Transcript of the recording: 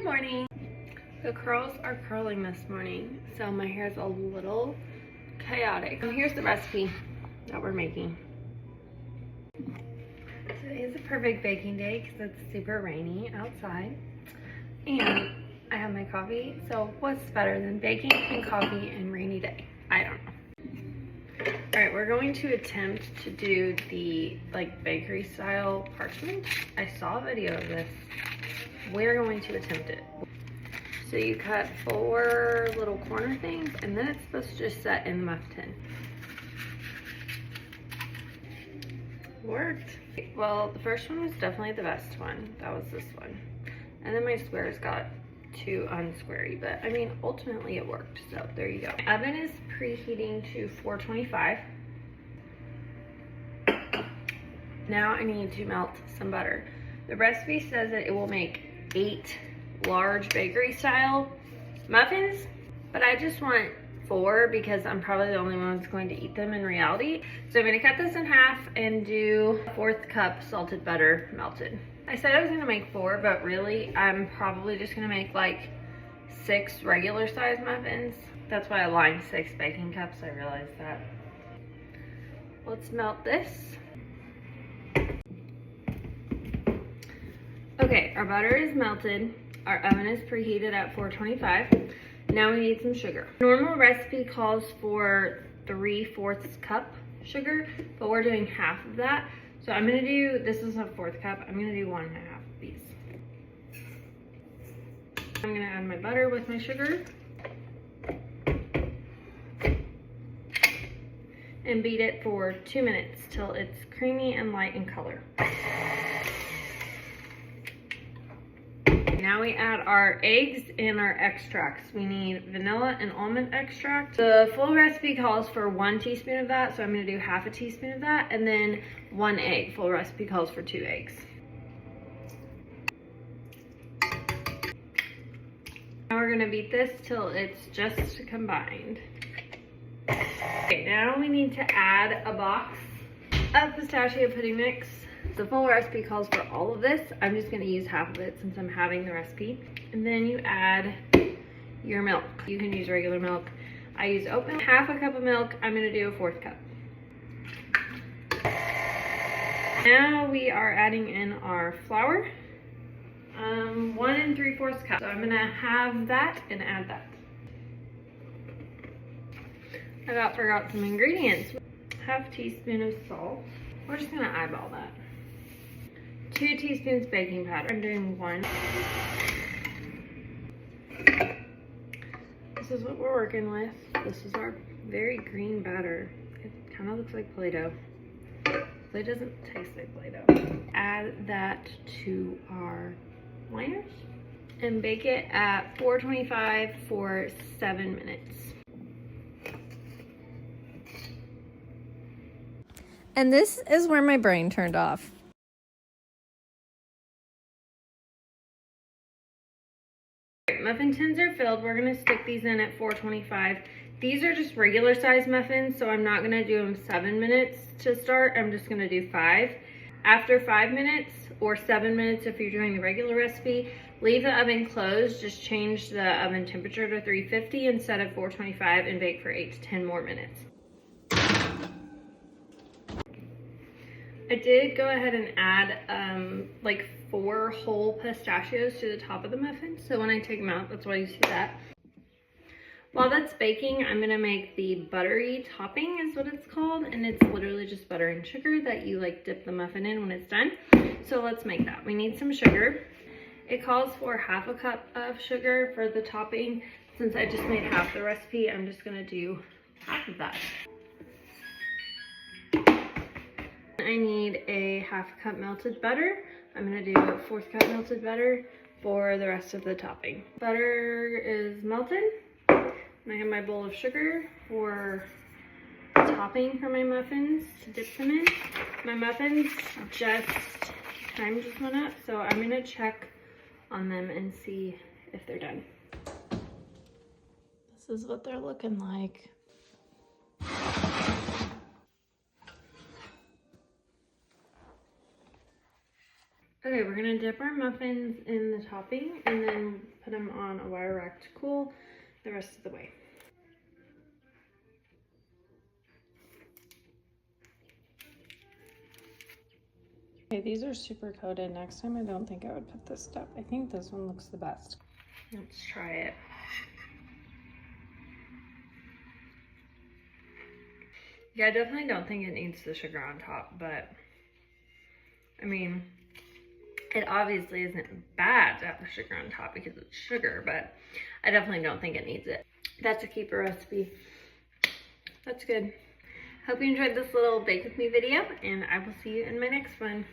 Good morning. The curls are curling this morning, so my hair is a little chaotic. Here's the recipe that we're making. Today is a perfect baking day because it's super rainy outside. And I have my coffee, so what's better than baking and coffee and rainy day? I don't know. All right, we're going to attempt to do the bakery style parchment. I saw a video of this. We're going to attempt it. So you cut 4 little corner things, and then it's supposed to just set in the muff tin. Worked. Well, the first one was definitely the best one. That was this one. And then my squares got too unsquarey, but I mean, ultimately it worked. So there you go. My oven is preheating to 425. Now I need to melt some butter. The recipe says that it will make 8 large bakery style muffins, but I just want 4 because I'm probably the only one that's going to eat them in reality. So I'm going to cut this in half and do 1/4 cup salted butter melted. I said I was going to make 4, but really I'm probably just going to make like 6 regular size muffins. That's why I lined 6 baking cups. I realized that. Let's melt this. Okay, our butter is melted. Our oven is preheated at 425. Now we need some sugar. Normal recipe calls for 3/4 cup sugar, but we're doing half of that. So I'm gonna do, this is a 1/4 cup, I'm gonna do 1.5 of these. I'm gonna add my butter with my sugar. And beat it for 2 minutes till it's creamy and light in color. Now we add our eggs and our extracts. We need vanilla and almond extract. The full recipe calls for 1 teaspoon of that, so I'm gonna do 1/2 teaspoon of that, and then 1 egg. Full recipe calls for 2 eggs. Now we're gonna beat this till it's just combined. Okay, now we need to add a box of pistachio pudding mix. The full recipe calls for all of this. I'm just gonna use half of it since I'm having the recipe. And then you add your milk. You can use regular milk. I use oat milk. 1/2 cup of milk. I'm gonna do a 1/4 cup. Now we are adding in our flour. 1 3/4 cup. So I'm gonna have that and add that. I forgot some ingredients. 1/2 teaspoon of salt. We're just gonna eyeball that. 2 teaspoons baking powder. I'm doing 1. This is what we're working with. This is our very green batter. It kind of looks like Play-Doh. It doesn't taste like Play-Doh. Add that to our liners and bake it at 425 for 7 minutes. And this is where my brain turned off. Muffin tins are filled. We're gonna stick these in at 425. These are just regular size muffins, so I'm not gonna do them 7 minutes to start. I'm just gonna do 5. After 5 minutes or 7 minutes if you're doing the regular recipe, leave the oven closed. Just change the oven temperature to 350 instead of 425 and bake for 8 to 10 more minutes. I did go ahead and add like 4 whole pistachios to the top of the muffin. So when I take them out, that's why you see that. While that's baking, I'm gonna make the buttery topping is what it's called. And it's literally just butter and sugar that you dip the muffin in when it's done. So let's make that. We need some sugar. It calls for 1/2 cup of sugar for the topping. Since I just made half the recipe, I'm just gonna do half of that. I need a 1/2 cup melted butter. I'm gonna do a 1/4 cup melted butter for the rest of the topping. Butter is melted. And I have my bowl of sugar for topping for my muffins to dip them in. My muffins time just went up, so I'm gonna check on them and see if they're done. This is what they're looking like. Okay, we're gonna dip our muffins in the topping and then put them on a wire rack to cool the rest of the way. Okay, these are super coated. Next time I don't think I would put this stuff. I think this one looks the best. Let's try it. Yeah, I definitely don't think it needs the sugar on top, but I mean, it obviously isn't bad to have the sugar on top because it's sugar, but I definitely don't think it needs it. That's a keeper recipe. That's good. Hope you enjoyed this little bake with me video, and I will see you in my next one.